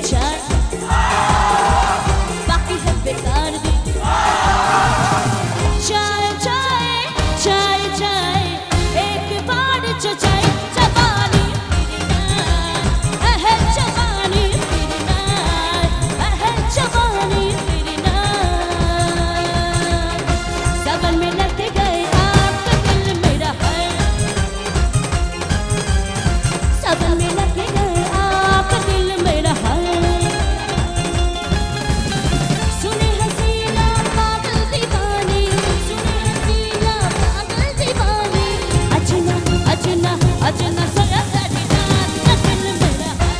चार बाकी सब बेकार भी चाय चाय चाय चाय एक बार चाय जवानी है जवानी है जवानी सबन में लग गए आपका दिल मेरा है सबन में लग गए आपका दिल मेरा है सुने हसीना पागल दीवानी सुने हसीना पागल दीवानी अचना अचना अचना सोया सारी रात का दिल मेरा है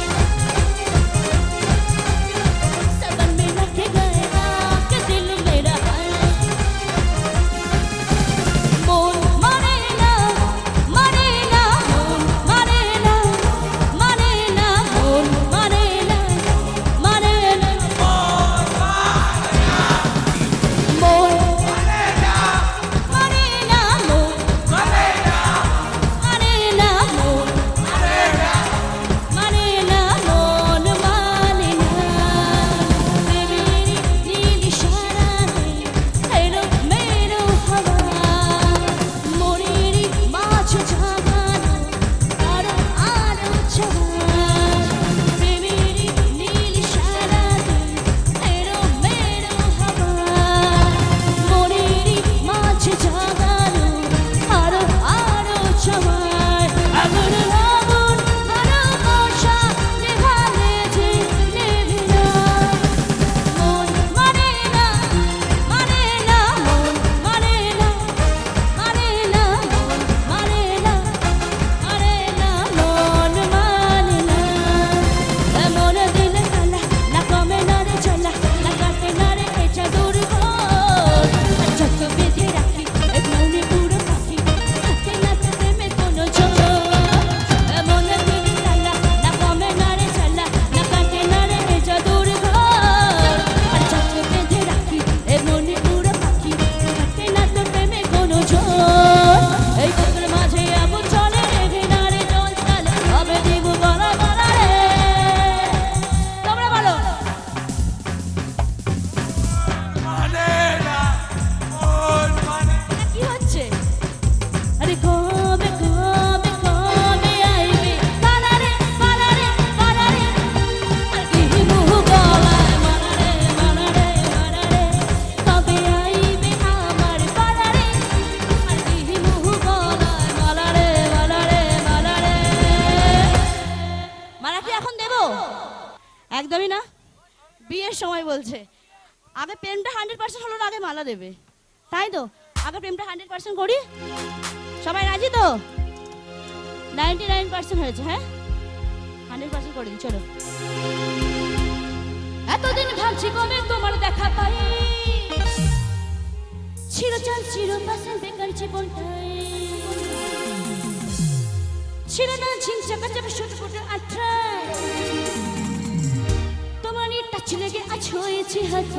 सबन में लग गए आपका दिल मेरा है मोन मरेना मरेना मोन मरेना मरेना मोन मरेना मरेना मोन मरेना मरेना मोन मरेना मरेना मोन मरेना मरेना मोन मरेना तेरी नीली शरारे हेलो मेरो हवा मोरेरी माछ जागानो आरो आरो छवा तेरी नीली शरारे हेलो मेरो हवा मोरेरी माछ जागानो आरो आरो छवा আগুন আগুন ভালোবাসা নেভালে যে নেবে না মন মানে না মানে না মন মানে না মানে না মন মানে না মানে না মন মানে না এমন দিল কালা না কমে না রে চলা না কাটে না রে পেঁচা দূর যত বেঁধে রাখি এক মনে পুরো পাখি থাকে না তো প্রেমে কোনো জোর এমন দিল কালা না কমে না রে চলা না কাটে না রে পেঁচা দূর যত বেঁধে রাখি এক মনে পুরো পাখি থাকে না তো প্রেমে কোনো জোর এই বুকের মাঝে আগুন চলে রেখে না রে জল চালে হবে দিব গলা গলা রে তোমরা বলো এটা কি হচ্ছে আরে কবে কবে কবে আইবে পালারে পালারে পালারে আর কি মুহ গলায় মারারে মারারে মারারে কবে আইবে আমার পালারে আর কি মুহ গলায় মারারে মারারে মারারে মারা কি এখন দেব একদমই না বিয়ের সময় বলছে আগে প্রেমটা 100% হলো না আগে মালা দেবে তাই তো আগে প্রেমটা 100% করি সবাই রাজি তো 99% হয়েছে হ্যাঁ 100% করে দিই চলো এতদিন ভাবছি কবে তোমার দেখা পাই চিরচল চিরপাশে বেকার জীবনটাই ছিল না ঝিমচাকা চাপে ছোটখাটো আঠায় তোমার টাচ লেগে আজ হয়েছে হাত